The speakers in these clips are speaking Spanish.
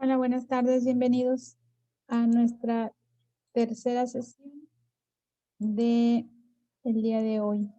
Hola, buenas tardes, bienvenidos a nuestra tercera sesión de el día de hoy.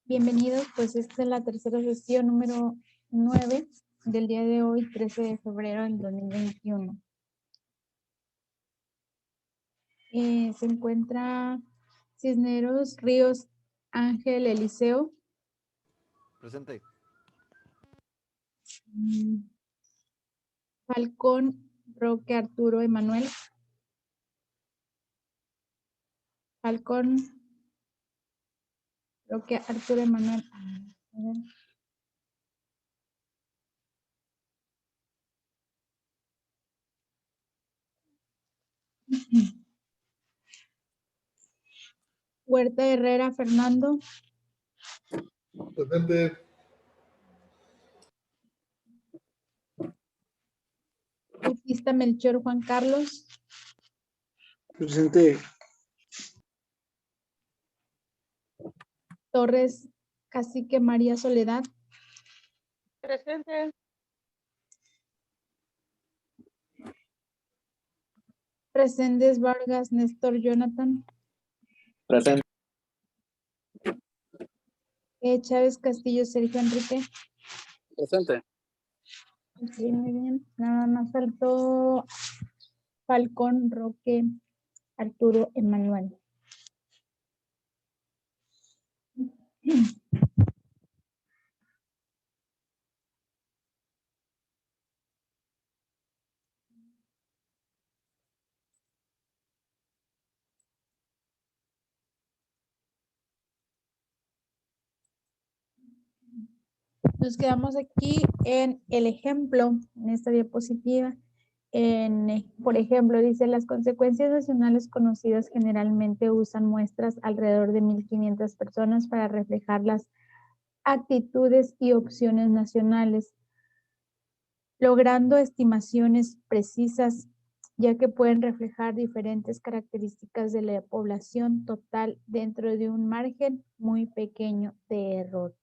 Bienvenidos, pues esta es la tercera sesión número 9 del día de hoy, 13 de febrero del 2021. Se encuentra Cisneros Ríos Ángel Eliseo. Presente. Falcón Roque Arturo Emanuel. Falcón Roque Arturo Emanuel. Huerta Herrera Fernando. Presente. Bautista Melchor Juan Carlos. Presente. Torres Cacique María Soledad. Presente. Reséndez Vargas Néstor Jonathan. Presente. Chávez Castillo Sergio Enrique. Presente. Sí, muy bien. Nada más faltó Falcón Roque Arturo Emanuel. Nos quedamos aquí en el ejemplo, en esta diapositiva. Por ejemplo, dice, las consecuencias nacionales conocidas generalmente usan muestras alrededor de 1,500 personas para reflejar las actitudes y opciones nacionales, logrando estimaciones precisas, ya que pueden reflejar diferentes características de la población total dentro de un margen muy pequeño de error.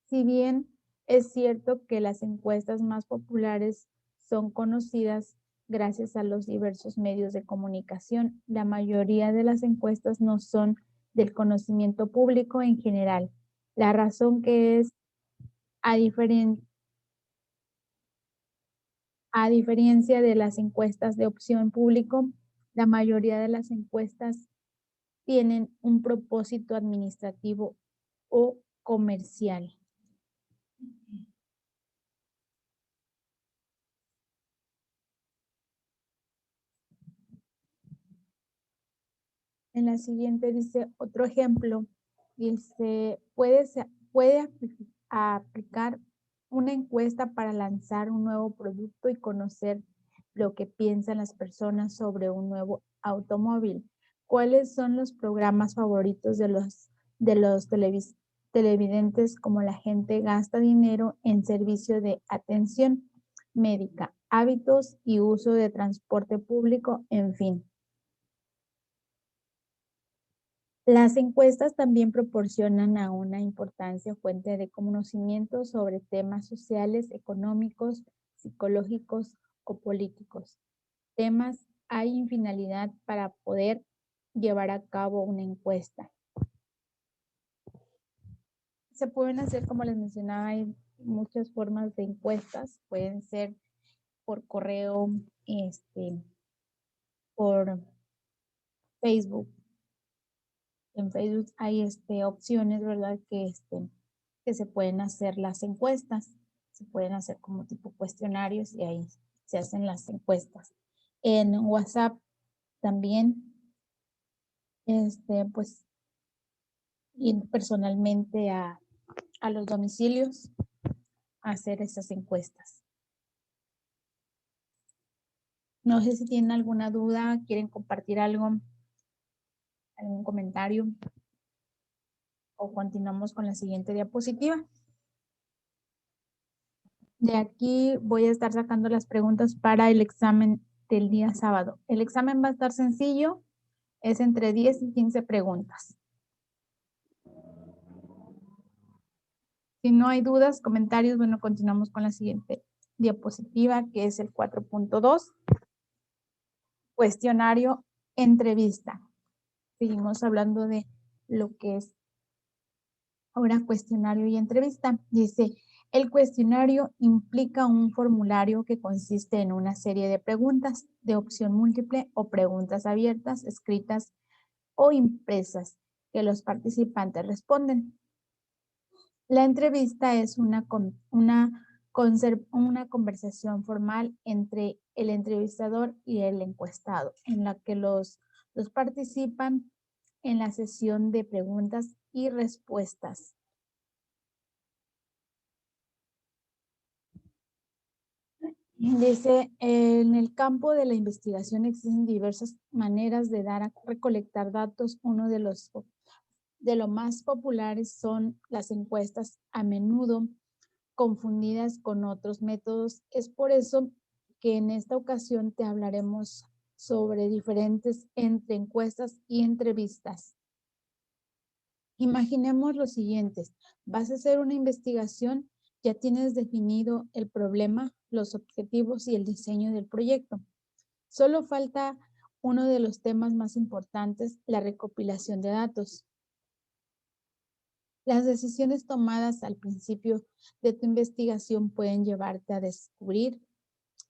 Si bien es cierto que las encuestas más populares son conocidas gracias a los diversos medios de comunicación, la mayoría de las encuestas no son del conocimiento público en general. La razón que es, a diferencia de las encuestas de opción público, la mayoría de las encuestas tienen un propósito administrativo o comercial. En la siguiente dice otro ejemplo, dice, puede aplicar una encuesta para lanzar un nuevo producto y conocer lo que piensan las personas sobre un nuevo automóvil. ¿Cuáles son los programas favoritos de los televidentes? Como la gente gasta dinero en servicio de atención médica, hábitos y uso de transporte público, en fin. Las encuestas también proporcionan a una importante fuente de conocimiento sobre temas sociales, económicos, psicológicos o políticos. Temas hay en finalidad para poder llevar a cabo una encuesta. Se pueden hacer, como les mencionaba, hay muchas formas de encuestas. Pueden ser por correo, por Facebook. En Facebook hay opciones, ¿verdad? Que se pueden hacer las encuestas. Se pueden hacer como tipo cuestionarios y ahí se hacen las encuestas. En WhatsApp también, pues, ir personalmente a los domicilios a hacer esas encuestas. No sé si tienen alguna duda, quieren compartir algo, algún comentario, o continuamos con la siguiente diapositiva. De aquí voy a estar sacando las preguntas para el examen del día sábado. El examen va a estar sencillo, es entre 10 y 15 preguntas. Si no hay dudas, comentarios, bueno, continuamos con la siguiente diapositiva, que es el 4.2. Cuestionario, entrevista. Seguimos hablando de lo que es ahora cuestionario y entrevista. Dice, el cuestionario implica un formulario que consiste en una serie de preguntas de opción múltiple o preguntas abiertas, escritas o impresas que los participantes responden. La entrevista es una conversación formal entre el entrevistador y el encuestado, en la que los participan en la sesión de preguntas y respuestas. Dice, en el campo de la investigación existen diversas maneras de recolectar datos. Uno de los más populares son las encuestas, a menudo confundidas con otros métodos. Es por eso que en esta ocasión te hablaremos sobre diferentes entre encuestas y entrevistas. Imaginemos lo siguiente, vas a hacer una investigación, ya tienes definido el problema, los objetivos y el diseño del proyecto. Solo falta uno de los temas más importantes, la recopilación de datos. Las decisiones tomadas al principio de tu investigación pueden llevarte a descubrir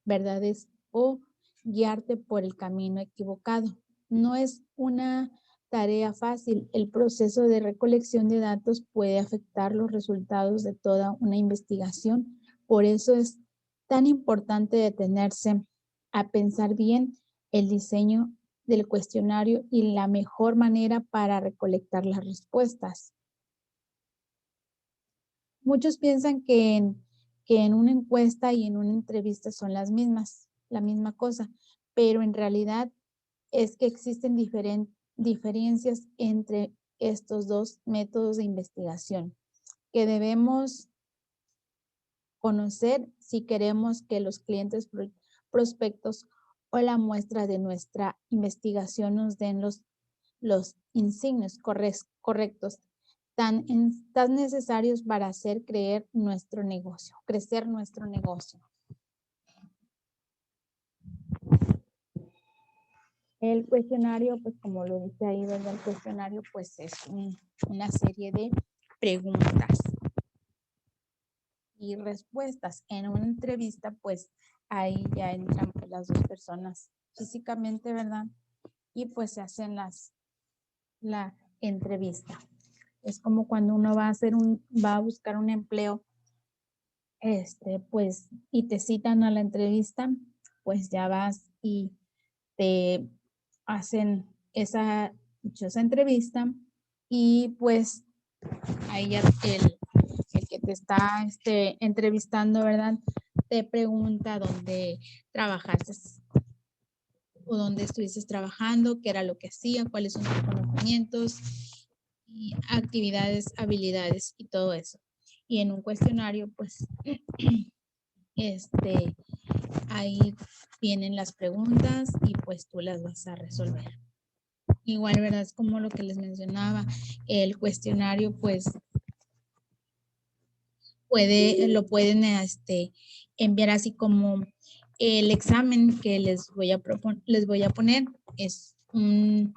verdades o guiarte por el camino equivocado. No es una tarea fácil. El proceso de recolección de datos puede afectar los resultados de toda una investigación. Por eso es tan importante detenerse a pensar bien el diseño del cuestionario y la mejor manera para recolectar las respuestas. Muchos piensan que en una encuesta y en una entrevista son la misma cosa, pero en realidad es que existen diferencias entre estos dos métodos de investigación que debemos conocer si queremos que los clientes prospectos o la muestra de nuestra investigación nos den los insignios correctos tan necesarios para hacer crecer nuestro negocio. El cuestionario, pues como lo dice ahí, ¿verdad? El cuestionario, pues es una serie de preguntas y respuestas. En una entrevista, pues ahí ya entran pues, las dos personas físicamente, ¿verdad? Y pues se hacen la entrevista. Es como cuando uno va a buscar un empleo, pues, y te citan a la entrevista, pues ya vas y te hacen esa entrevista y pues ahí ya el que te está entrevistando, ¿verdad? Te pregunta dónde trabajaste o dónde estuviste trabajando, qué era lo que hacía, cuáles son tus conocimientos y actividades, habilidades y todo eso. Y en un cuestionario, pues, ahí vienen las preguntas y pues tú las vas a resolver. Igual, ¿verdad? Es como lo que les mencionaba, el cuestionario, pues, lo pueden enviar así como el examen que les voy a poner. Es un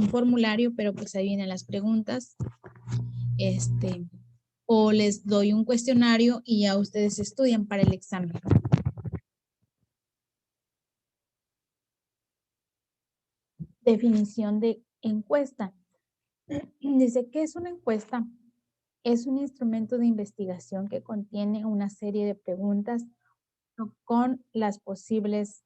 formulario, pero pues ahí vienen las preguntas. O les doy un cuestionario y ya ustedes estudian para el examen. Definición de encuesta. Dice, ¿qué es una encuesta? Es un instrumento de investigación que contiene una serie de preguntas con las posibles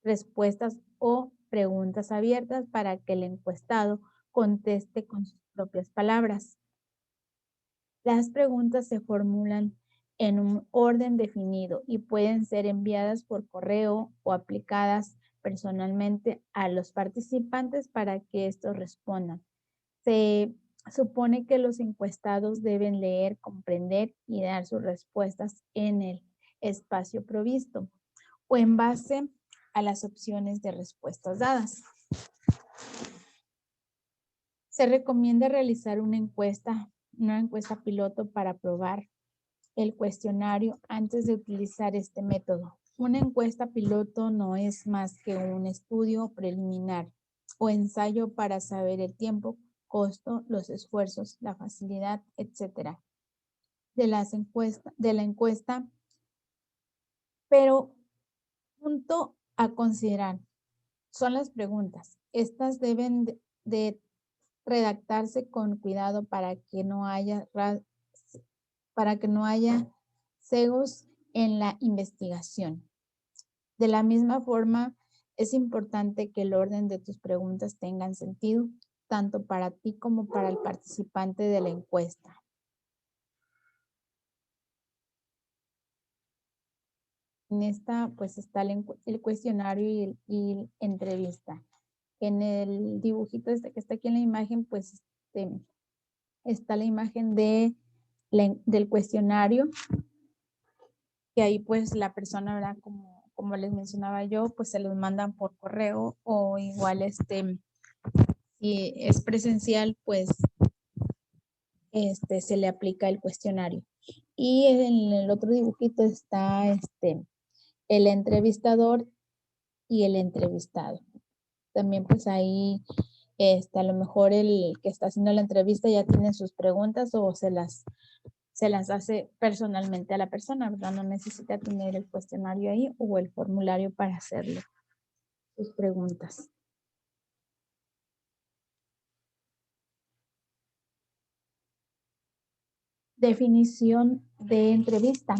respuestas o preguntas abiertas para que el encuestado conteste con sus propias palabras. Las preguntas se formulan en un orden definido y pueden ser enviadas por correo o aplicadas personalmente a los participantes para que estos respondan. Se supone que los encuestados deben leer, comprender y dar sus respuestas en el espacio provisto o en base a las opciones de respuestas dadas. Se recomienda realizar una encuesta piloto para probar el cuestionario antes de utilizar este método. Una encuesta piloto no es más que un estudio preliminar o ensayo para saber el tiempo, costo, los esfuerzos, la facilidad, etcétera, de la encuesta, pero punto a considerar son las preguntas. Estas deben de redactarse con cuidado para que no haya sesgos en la investigación. De la misma forma, es importante que el orden de tus preguntas tengan sentido, tanto para ti como para el participante de la encuesta. En esta, pues, está el cuestionario y entrevista. En el dibujito que está aquí en la imagen, pues, está la imagen del cuestionario, que ahí, pues, la persona, ¿verdad? Como les mencionaba yo, pues, se los mandan por correo o igual, si es presencial, pues, se le aplica el cuestionario. Y en el otro dibujito está, el entrevistador y el entrevistado. También, pues, ahí, a lo mejor el que está haciendo la entrevista ya tiene sus preguntas o se las hace personalmente a la persona, ¿verdad? No necesita tener el cuestionario ahí o el formulario para hacerle sus preguntas. Definición de entrevista.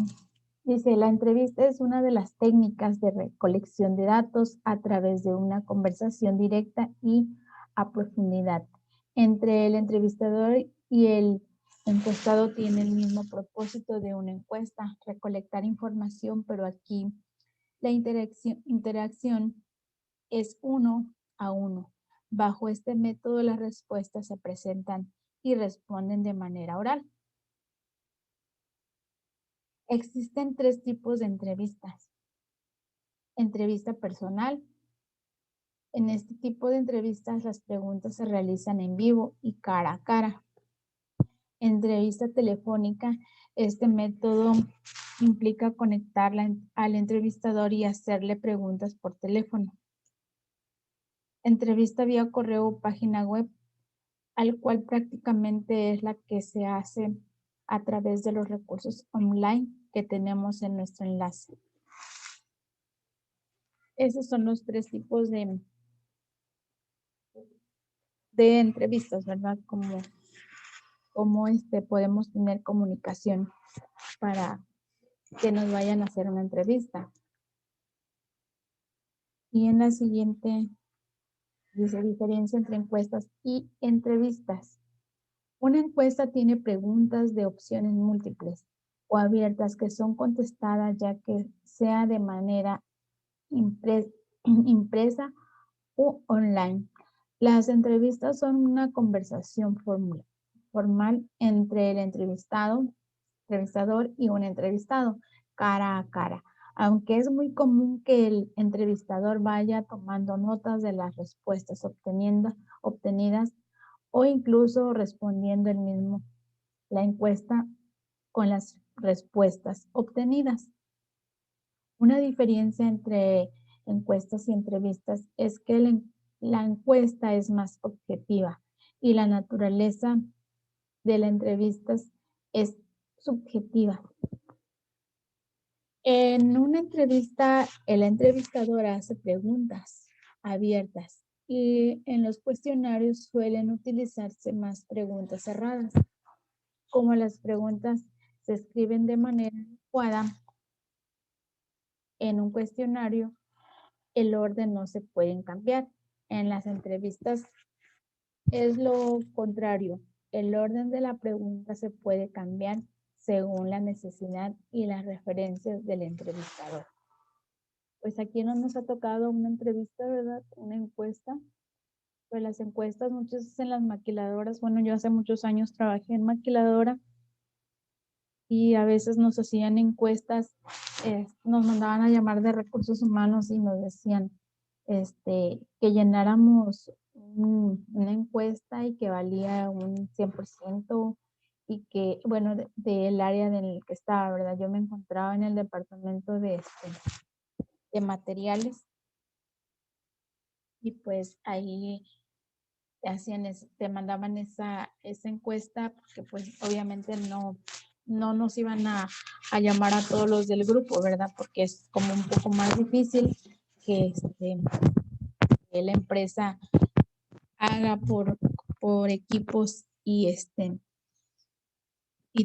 Dice, la entrevista es una de las técnicas de recolección de datos a través de una conversación directa y a profundidad entre el entrevistador y el encuestado. Tiene el mismo propósito de una encuesta, recolectar información, pero aquí la interacción es 1 a 1. Bajo este método, las respuestas se presentan y responden de manera oral. Existen 3 tipos de entrevistas. Entrevista personal. En este tipo de entrevistas, las preguntas se realizan en vivo y cara a cara. Entrevista telefónica. Este método implica conectar al entrevistador y hacerle preguntas por teléfono. Entrevista vía correo o página web, al cual prácticamente es la que se hace a través de los recursos online que tenemos en nuestro enlace. Esos son los 3 tipos de entrevistas, ¿verdad? Como podemos tener comunicación para que nos vayan a hacer una entrevista. Y en la siguiente dice diferencia entre encuestas y entrevistas. Una encuesta tiene preguntas de opciones múltiples o abiertas que son contestadas ya que sea de manera impresa o online. Las entrevistas son una conversación formal entre el entrevistador y un entrevistado, cara a cara. Aunque es muy común que el entrevistador vaya tomando notas de las respuestas obtenidas o incluso respondiendo él mismo la encuesta con las respuestas obtenidas. Una diferencia entre encuestas y entrevistas es que la encuesta es más objetiva y la naturaleza de las entrevistas es subjetiva. En una entrevista, el entrevistador hace preguntas abiertas. Y en los cuestionarios suelen utilizarse más preguntas cerradas. Como las preguntas se escriben de manera adecuada en un cuestionario, el orden no se pueden cambiar. En las entrevistas es lo contrario. El orden de la pregunta se puede cambiar según la necesidad y las referencias del entrevistador. Pues aquí no nos ha tocado una entrevista, ¿verdad? Una encuesta. Pues las encuestas muchas veces en las maquiladoras, bueno, yo hace muchos años trabajé en maquiladora y a veces nos hacían encuestas, nos mandaban a llamar de recursos humanos y nos decían que llenáramos una encuesta y que valía un 100% y que, bueno, del área en el que estaba, ¿verdad? Yo me encontraba en el departamento de materiales y pues ahí te mandaban esa encuesta porque pues obviamente no nos iban a llamar a todos los del grupo, ¿verdad? Porque es como un poco más difícil que, que la empresa haga por equipos y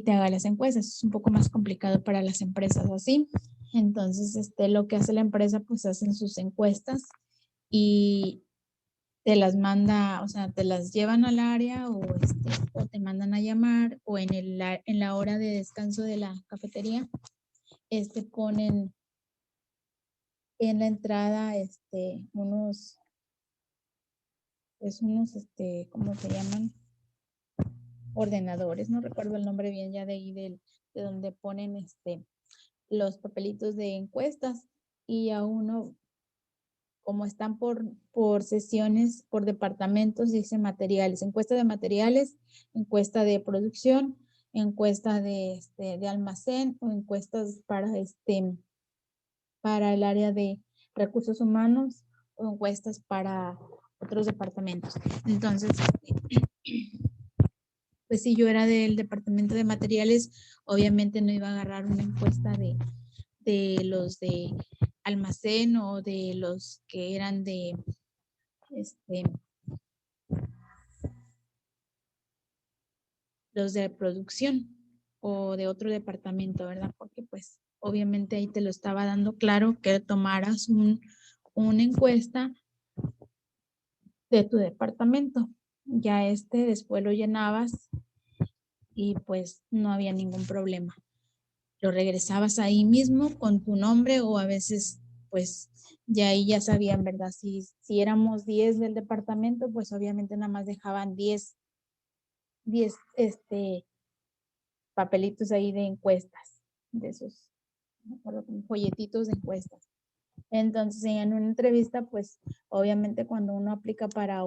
te haga las encuestas. Es un poco más complicado para las empresas así. Entonces, lo que hace la empresa, pues hacen sus encuestas y te las manda, o sea, te las llevan al área o te mandan a llamar o en la hora de descanso de la cafetería, ponen en la entrada, ¿cómo se llaman? Ordenadores, no recuerdo el nombre bien ya de ahí de donde ponen, los papelitos de encuestas y a uno, como están por sesiones, por departamentos, dice materiales, encuesta de materiales, encuesta de producción, encuesta de almacén o encuestas para el área de recursos humanos o encuestas para otros departamentos. Entonces, pues si yo era del departamento de materiales, obviamente no iba a agarrar una encuesta de los de almacén o de los que eran de los de producción o de otro departamento, ¿verdad? Porque pues obviamente ahí te lo estaba dando claro que tomaras una encuesta de tu departamento. Ya después lo llenabas y pues no había ningún problema. Lo regresabas ahí mismo con tu nombre o a veces pues ya ahí ya sabían, ¿verdad? Si éramos 10 del departamento, pues obviamente nada más dejaban 10 papelitos ahí de encuestas, de esos, no me acuerdo, como folletitos de encuestas. Entonces, en una entrevista, pues obviamente cuando uno aplica para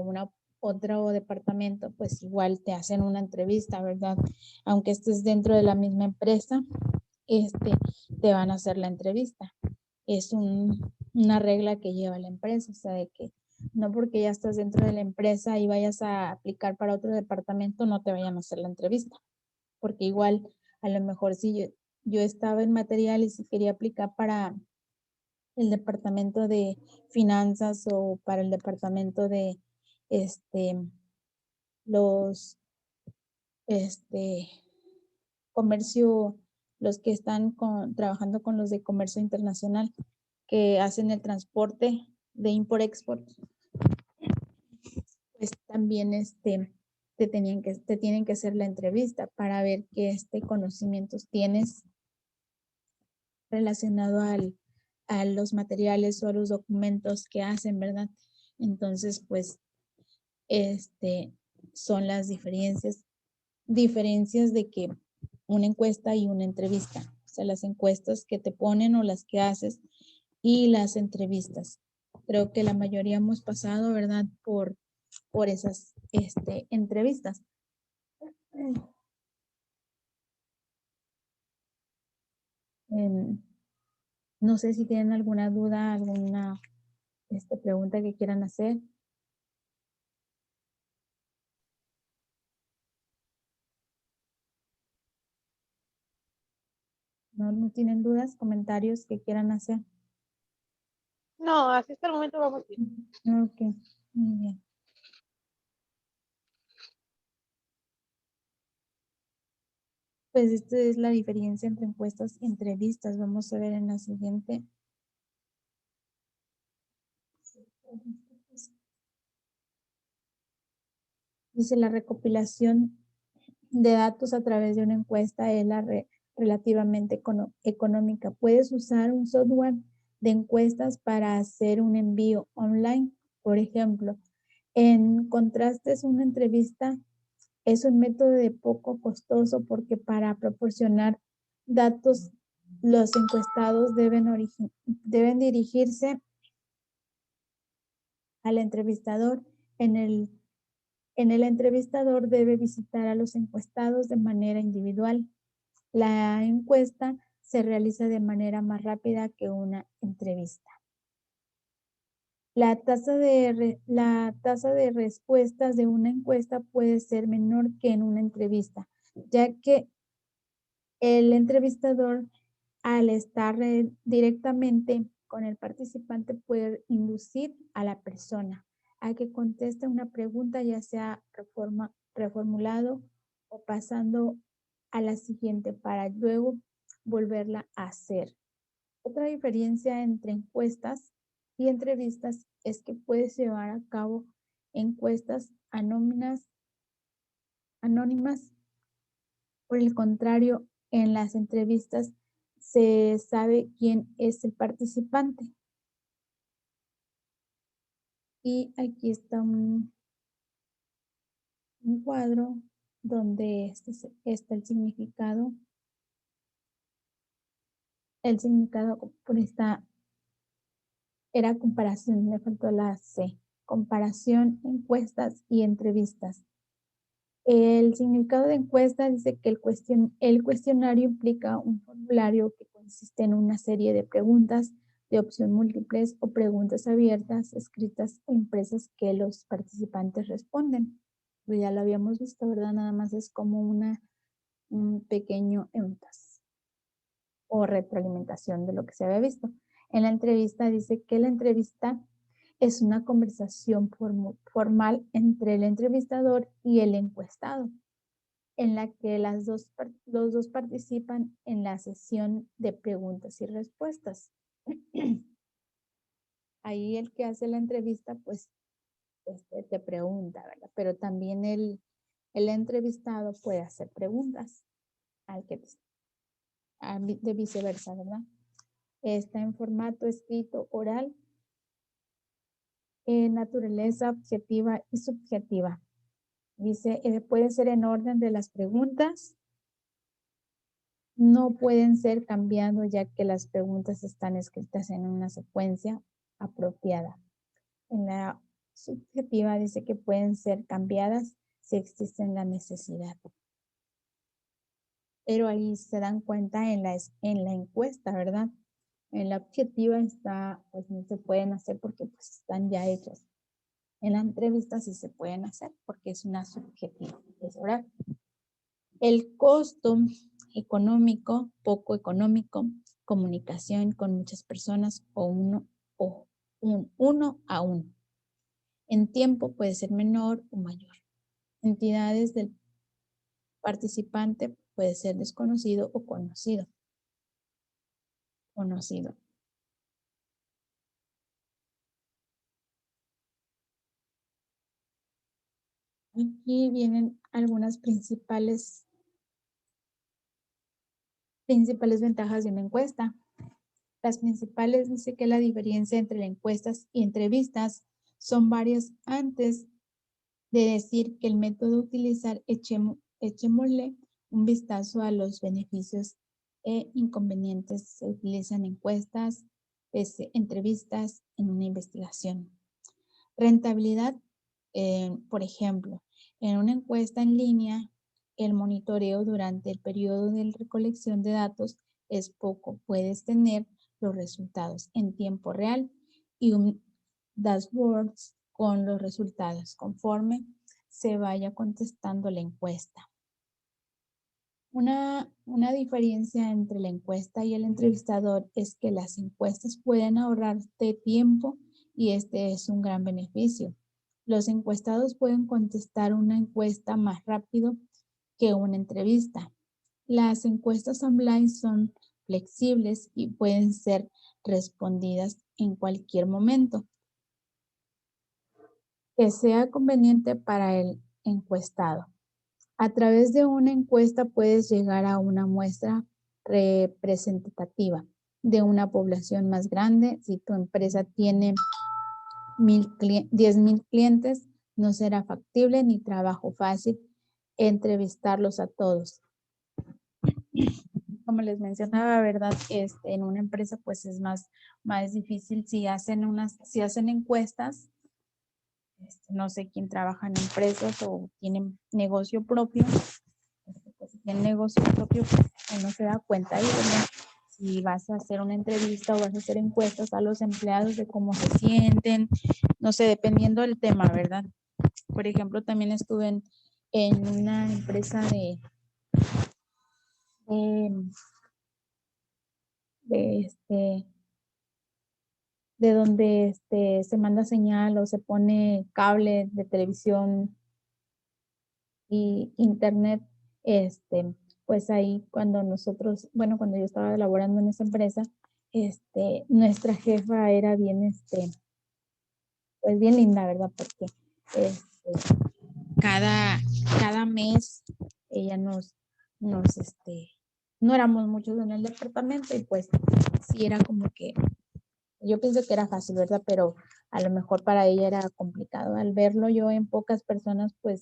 otro departamento, pues igual te hacen una entrevista, ¿verdad? Aunque estés dentro de la misma empresa, te van a hacer la entrevista. Es una regla que lleva la empresa, o sea, de que no porque ya estás dentro de la empresa y vayas a aplicar para otro departamento, no te vayan a hacer la entrevista. Porque igual, a lo mejor si yo estaba en materiales y quería aplicar para el departamento de finanzas o para el departamento de los comercio, los que están trabajando con los de comercio internacional, que hacen el transporte de import-export, pues también te tienen que hacer la entrevista para ver qué conocimientos tienes relacionado a los materiales o a los documentos que hacen, ¿verdad? Entonces, pues, son las diferencias de que una encuesta y una entrevista, o sea, las encuestas que te ponen o las que haces y las entrevistas. Creo que la mayoría hemos pasado, ¿verdad? Por esas entrevistas. No sé si tienen alguna duda, alguna pregunta que quieran hacer. ¿No tienen dudas, comentarios que quieran hacer? No, así hasta el momento vamos bien. Ok, muy bien. Pues esta es la diferencia entre encuestas y entrevistas. Vamos a ver en la siguiente. Dice la recopilación de datos a través de una encuesta es relativamente económica. Puedes usar un software de encuestas para hacer un envío online. Por ejemplo, en contraste, una entrevista es un método de poco costoso porque para proporcionar datos, los encuestados deben dirigirse al entrevistador. En el entrevistador debe visitar a los encuestados de manera individual. La encuesta se realiza de manera más rápida que una entrevista. La tasa de respuestas de una encuesta puede ser menor que en una entrevista, ya que el entrevistador, al estar directamente con el participante, puede inducir a la persona a que conteste una pregunta, ya sea reformulado o pasando a la siguiente para luego volverla a hacer. Otra diferencia entre encuestas y entrevistas es que puedes llevar a cabo encuestas anónimas. Por el contrario, en las entrevistas se sabe quién es el participante. Y aquí está un cuadro donde está el significado. El significado por esta era comparación, me faltó la C. Comparación, encuestas y entrevistas. El significado de encuesta dice que el cuestionario implica un formulario que consiste en una serie de preguntas de opción múltiples o preguntas abiertas, escritas o impresas que los participantes responden. Pues ya lo habíamos visto, ¿verdad? Nada más es como un pequeño énfasis o retroalimentación de lo que se había visto. En la entrevista dice que la entrevista es una conversación formal entre el entrevistador y el encuestado, en la que los dos participan en la sesión de preguntas y respuestas. Ahí el que hace la entrevista, pues, te pregunta, ¿verdad? Pero también el entrevistado puede hacer preguntas al que de viceversa, ¿verdad? Está en formato escrito, oral, naturaleza objetiva y subjetiva. Dice, puede ser en orden de las preguntas. No pueden ser cambiando ya que las preguntas están escritas en una secuencia apropiada. En la subjetiva dice que pueden ser cambiadas si existe la necesidad. Pero ahí se dan cuenta en la encuesta, ¿verdad? En la objetiva está, pues no se pueden hacer porque pues están ya hechas. En la entrevista sí se pueden hacer porque es una subjetiva, es oral. El costo económico, poco económico, comunicación con muchas personas o un uno a uno. En tiempo puede ser menor o mayor. Entidades del participante puede ser desconocido o conocido. Aquí vienen algunas principales ventajas de una encuesta. Las principales dice que la diferencia entre las encuestas y entrevistas son varias. Antes de decir que el método de utilizar, echémosle un vistazo a los beneficios e inconvenientes. Se utilizan encuestas, entrevistas en una investigación. Rentabilidad, por ejemplo, en una encuesta en línea, el monitoreo durante el periodo de recolección de datos es poco. Puedes tener los resultados en tiempo real y un dashboard con los resultados conforme se vaya contestando la encuesta. Una diferencia entre la encuesta y el entrevistador es que las encuestas pueden ahorrarte tiempo y este es un gran beneficio. Los encuestados pueden contestar una encuesta más rápido que una entrevista. Las encuestas online son flexibles y pueden ser respondidas en cualquier momento que sea conveniente para el encuestado. A través de una encuesta puedes llegar a una muestra representativa de una población más grande. Si tu empresa tiene 10,000 clientes, no será factible ni trabajo fácil entrevistarlos a todos. Como les mencionaba, ¿verdad? En una empresa pues es más difícil si hacen encuestas. No sé quién trabaja en empresas o tienen negocio propio. Pues, si tienen negocio propio, pues uno se da cuenta ahí, ¿verdad? Si vas a hacer una entrevista o vas a hacer encuestas a los empleados de cómo se sienten, no sé, dependiendo del tema, ¿verdad? Por ejemplo, también estuve en una empresa de donde se manda señal o se pone cable de televisión y internet, pues ahí cuando cuando yo estaba laborando en esa empresa, nuestra jefa era bien, pues bien linda, ¿verdad? Porque cada mes ella no éramos muchos en el departamento y pues sí era como que, yo pienso que era fácil, ¿verdad? Pero a lo mejor para ella era complicado. Al verlo yo en pocas personas, pues,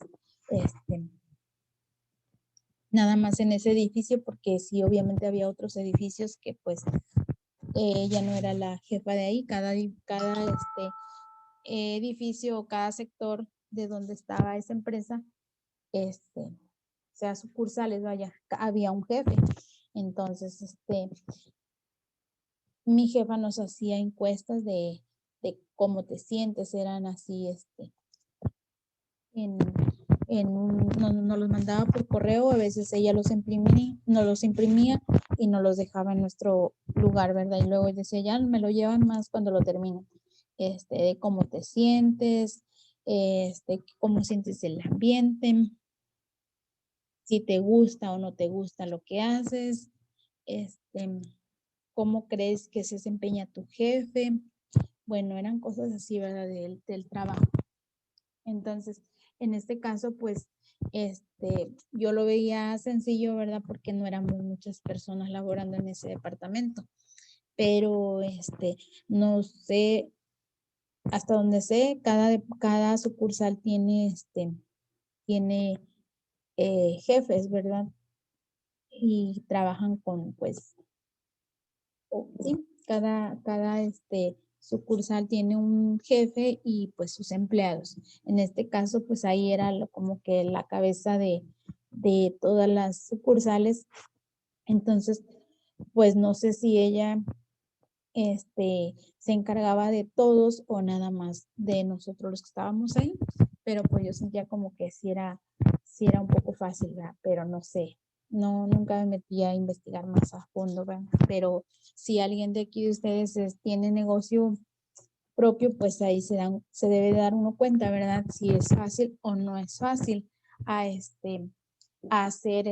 nada más en ese edificio, porque sí, obviamente había otros edificios que pues ella no era la jefa de ahí. Cada edificio o cada sector de donde estaba esa empresa, o sea, sucursales, vaya, había un jefe. Entonces, mi jefa nos hacía encuestas de cómo te sientes, eran así, nos los mandaba por correo, a veces ella nos los imprimía y nos los dejaba en nuestro lugar, ¿verdad? Y luego decía, ya me lo llevan más cuando lo terminen, de cómo te sientes, cómo sientes el ambiente, si te gusta o no te gusta lo que haces, cómo crees que se desempeña tu jefe. Bueno, eran cosas así, ¿verdad? Del trabajo. Entonces, en este caso, pues, yo lo veía sencillo, ¿verdad? Porque no éramos muchas personas laborando en ese departamento. Pero, no sé, hasta donde sé, cada sucursal tiene, jefes, ¿verdad? Y trabajan con, pues, sí, cada sucursal tiene un jefe y pues sus empleados. En este caso, pues ahí era como que la cabeza de todas las sucursales. Entonces, pues no sé si ella se encargaba de todos o nada más de nosotros los que estábamos ahí, pero pues yo sentía como que sí era un poco fácil, ¿verdad? Pero no sé, nunca me metí a investigar más a fondo, ¿verdad? Pero si alguien de aquí de ustedes tiene negocio propio, pues ahí se debe dar uno cuenta, ¿verdad? Si es fácil o no es fácil a hacer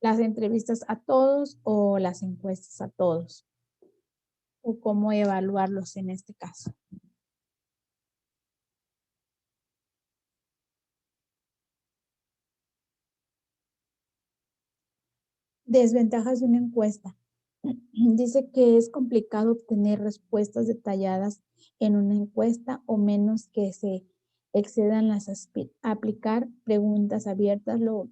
las entrevistas a todos o las encuestas a todos, o cómo evaluarlos en este caso. Desventajas de una encuesta. Dice que es complicado obtener respuestas detalladas en una encuesta, o menos que se excedan las aplicar preguntas abiertas, lo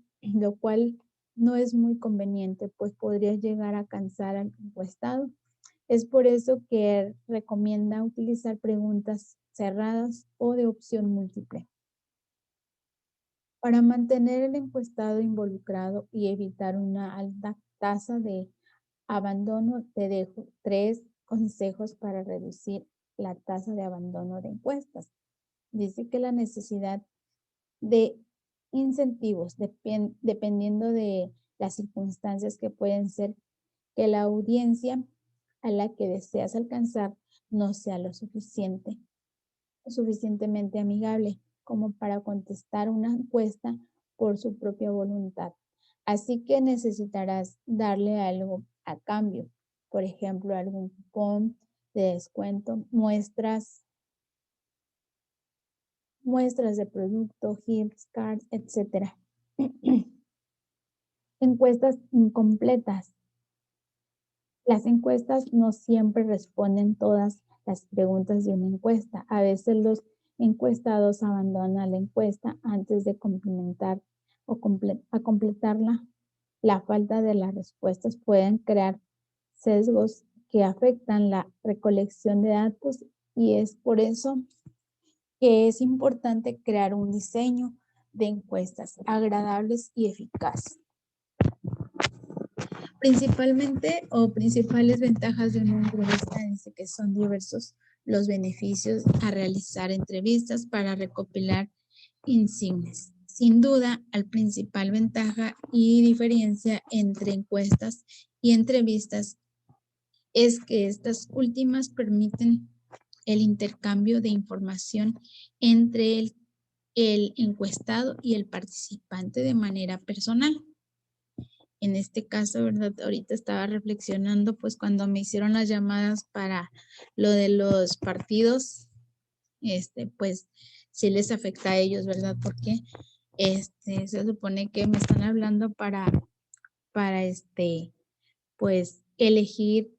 cual no es muy conveniente, pues podría llegar a cansar al encuestado. Es por eso que recomienda utilizar preguntas cerradas o de opción múltiple. Para mantener el encuestado involucrado y evitar una alta tasa de abandono, te dejo 3 consejos para reducir la tasa de abandono de encuestas. Dice que la necesidad de incentivos, dependiendo de las circunstancias que pueden ser que la audiencia a la que deseas alcanzar no sea suficientemente amigable como para contestar una encuesta por su propia voluntad. Así que necesitarás darle algo a cambio, por ejemplo, algún cupón de descuento, muestras de producto, gift cards, etc. Encuestas incompletas. Las encuestas no siempre responden todas las preguntas de una encuesta. A veces los encuestados abandonan la encuesta antes de complementar o completarla. La falta de las respuestas pueden crear sesgos que afectan la recolección de datos y es por eso que es importante crear un diseño de encuestas agradables y eficaces. Principales ventajas de una entrevista dice que son diversos los beneficios a realizar entrevistas para recopilar insignias. Sin duda, la principal ventaja y diferencia entre encuestas y entrevistas es que estas últimas permiten el intercambio de información entre el encuestado y el participante de manera personal. En este caso, ¿verdad? Ahorita estaba reflexionando, pues cuando me hicieron las llamadas para lo de los partidos, pues sí les afecta a ellos, ¿verdad? Porque se supone que me están hablando para pues elegir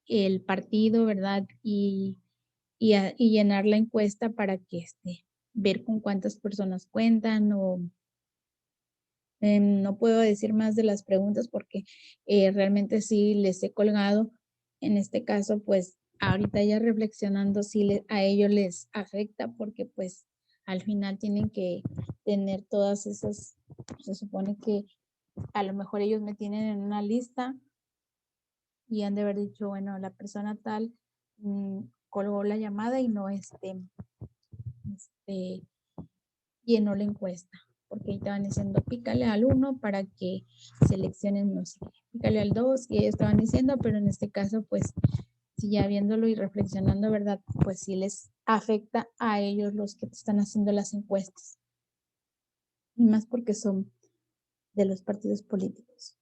el partido, ¿verdad? Y llenar la encuesta para que ver con cuántas personas cuentan o no puedo decir más de las preguntas porque realmente sí les he colgado. En este caso, pues ahorita ya reflexionando, sí a ellos les afecta porque pues al final tienen que tener todas esas, se supone que a lo mejor ellos me tienen en una lista y han de haber dicho, bueno, la persona tal colgó la llamada y no llenó la encuesta, porque ahí estaban diciendo pícale al 1 para que seleccionen, no sé, pícale al 2 y ellos estaban diciendo, pero en este caso, pues, si ya viéndolo y reflexionando, ¿verdad? Pues sí les afecta a ellos los que están haciendo las encuestas. Y más porque son de los partidos políticos.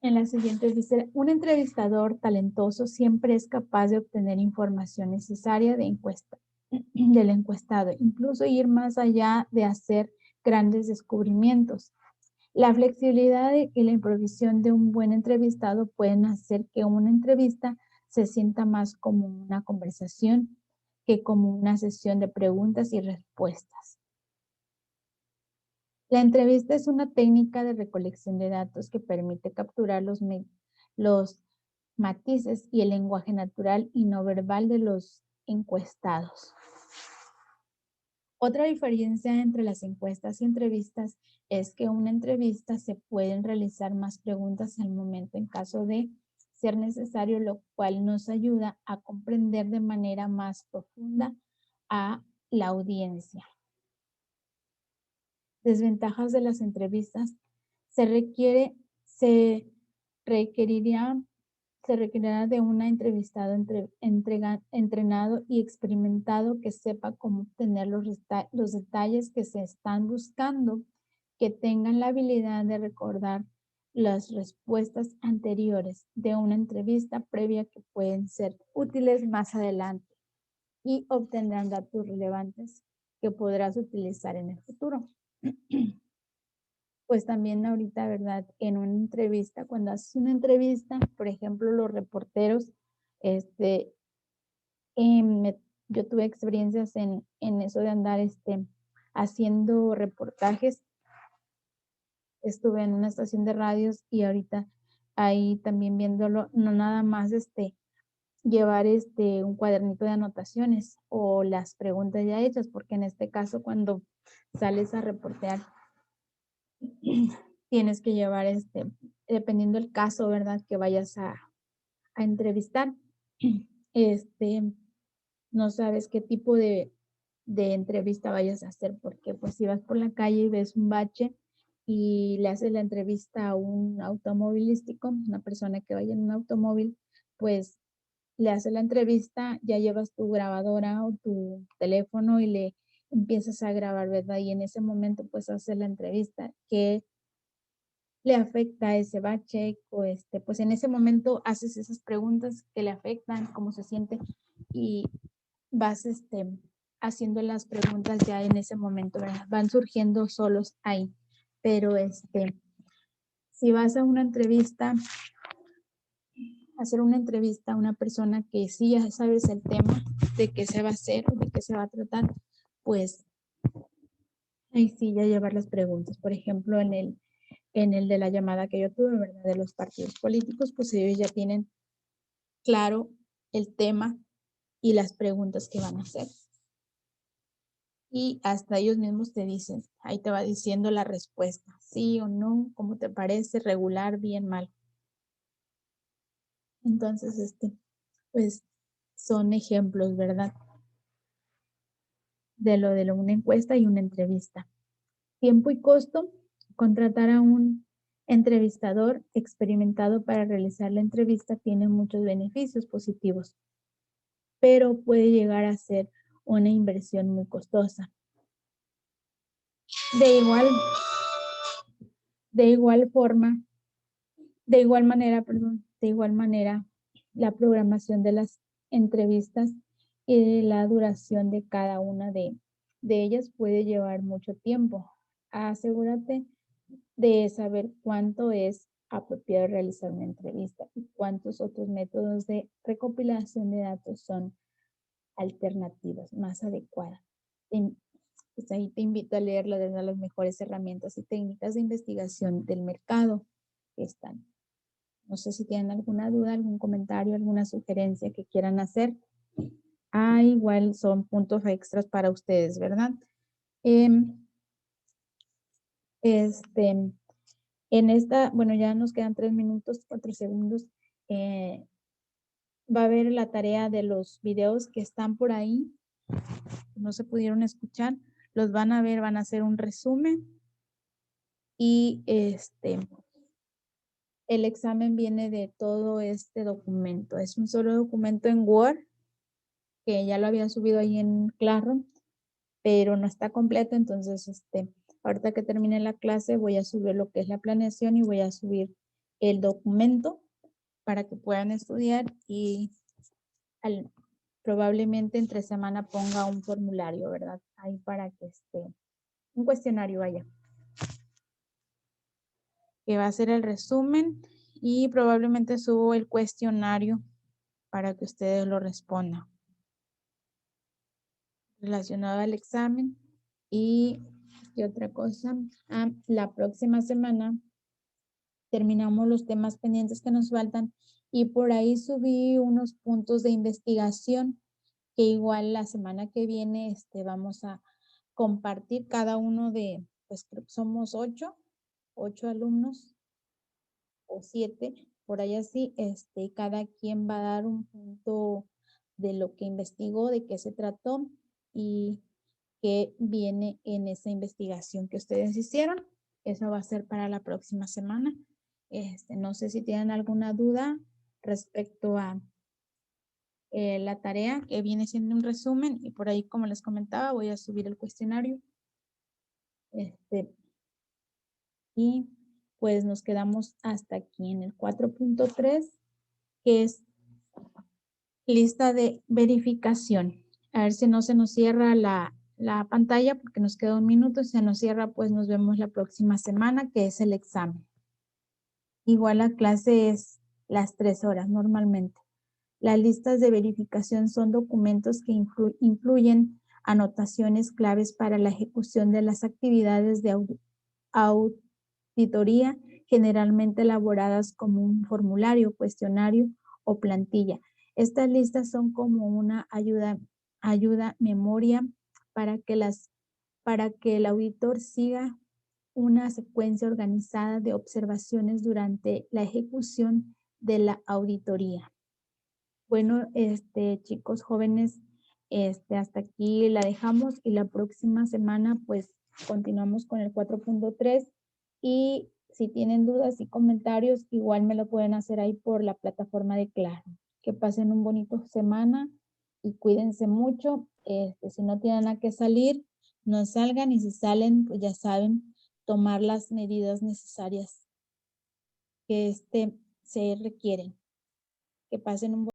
En la siguiente dice, un entrevistador talentoso siempre es capaz de obtener información necesaria del encuestado, incluso ir más allá de hacer grandes descubrimientos. La flexibilidad y la improvisión de un buen entrevistado pueden hacer que una entrevista se sienta más como una conversación que como una sesión de preguntas y respuestas. La entrevista es una técnica de recolección de datos que permite capturar los matices y el lenguaje natural y no verbal de los encuestados. Otra diferencia entre las encuestas y entrevistas es que en una entrevista se pueden realizar más preguntas al momento en caso de ser necesario, lo cual nos ayuda a comprender de manera más profunda a la audiencia. Desventajas de las entrevistas. Se requerirá de un entrevistado entrenado y experimentado que sepa cómo obtener los detalles que se están buscando, que tengan la habilidad de recordar las respuestas anteriores de una entrevista previa que pueden ser útiles más adelante y obtendrán datos relevantes que podrás utilizar en el futuro. Pues también ahorita, ¿verdad? En una entrevista, cuando haces una entrevista, por ejemplo, los reporteros, yo tuve experiencias en eso de andar haciendo reportajes. Estuve en una estación de radios y ahorita ahí también viéndolo, no nada más llevar un cuadernito de anotaciones o las preguntas ya hechas, porque en este caso cuando sales a reportear tienes que llevar dependiendo del caso, ¿verdad? Que vayas a entrevistar, no sabes qué tipo de de entrevista vayas a hacer, porque pues si vas por la calle y ves un bache y le haces la entrevista a un automovilístico, una persona que vaya en un automóvil, pues le haces la entrevista, ya llevas tu grabadora o tu teléfono y le empiezas a grabar, ¿verdad? Y en ese momento pues haces la entrevista, que le afecta a ese bache, o pues en ese momento haces esas preguntas que le afectan, cómo se siente, y vas haciendo las preguntas ya en ese momento, ¿verdad? Van surgiendo solos ahí. Pero si vas a una entrevista, hacer una entrevista a una persona que sí ya sabes el tema de qué se va a hacer o de qué se va a tratar, pues ahí sí ya llevar las preguntas. Por ejemplo, en el de la llamada que yo tuve, ¿verdad? De los partidos políticos, pues ellos ya tienen claro el tema y las preguntas que van a hacer. Y hasta ellos mismos te dicen, ahí te va diciendo la respuesta, sí o no, cómo te parece, regular, bien, mal. Entonces, pues son ejemplos, ¿verdad? De una encuesta y una entrevista. Tiempo y costo, contratar a un entrevistador experimentado para realizar la entrevista tiene muchos beneficios positivos, pero puede llegar a ser una inversión muy costosa. De igual manera, la programación de las entrevistas y de la duración de cada una de ellas puede llevar mucho tiempo. Asegúrate de saber cuánto es apropiado realizar una entrevista y cuántos otros métodos de recopilación de datos son alternativas más adecuadas. Pues ahí te invito a leer de las mejores herramientas y técnicas de investigación del mercado que están. No sé si tienen alguna duda, algún comentario, alguna sugerencia que quieran hacer. Igual son puntos extras para ustedes, ¿verdad? Bueno, ya nos quedan 3 minutos, 4 segundos. Va a haber la tarea de los videos que están por ahí, no se pudieron escuchar, los van a ver, van a hacer un resumen y el examen viene de todo este documento. Es un solo documento en Word, que ya lo había subido ahí en Classroom, pero no está completo, entonces ahorita que termine la clase voy a subir lo que es la planeación y voy a subir el documento para que puedan estudiar y probablemente entre semana ponga un formulario, ¿verdad? Ahí para que un cuestionario vaya. Que va a ser el resumen y probablemente subo el cuestionario para que ustedes lo respondan. Relacionado al examen y otra cosa, la próxima semana terminamos los temas pendientes que nos faltan y por ahí subí unos puntos de investigación que igual la semana que viene vamos a compartir cada uno pues creo que somos 8 alumnos o 7, por ahí así, cada quien va a dar un punto de lo que investigó, de qué se trató y qué viene en esa investigación que ustedes hicieron. Eso va a ser para la próxima semana. No sé si tienen alguna duda respecto a la tarea que viene siendo un resumen y por ahí, como les comentaba, voy a subir el cuestionario. Y pues nos quedamos hasta aquí en el 4.3, que es lista de verificación. A ver si no se nos cierra la pantalla porque nos queda 1 minuto. Si se nos cierra, pues nos vemos la próxima semana, que es el examen. Igual la clase es las 3 horas normalmente. Las listas de verificación son documentos que incluyen anotaciones claves para la ejecución de las actividades de auditoría, generalmente elaboradas como un formulario, cuestionario o plantilla. Estas listas son como una ayuda memoria para que el auditor siga una secuencia organizada de observaciones durante la ejecución de la auditoría. Bueno, chicos jóvenes, Hasta aquí la dejamos y la próxima semana pues continuamos con el 4.3 y si tienen dudas y comentarios igual me lo pueden hacer ahí por la plataforma de Claro. Que pasen un bonito semana y cuídense mucho. Si no tienen a qué salir, no salgan y si salen pues ya saben tomar las medidas necesarias que se requieren. Que pasen un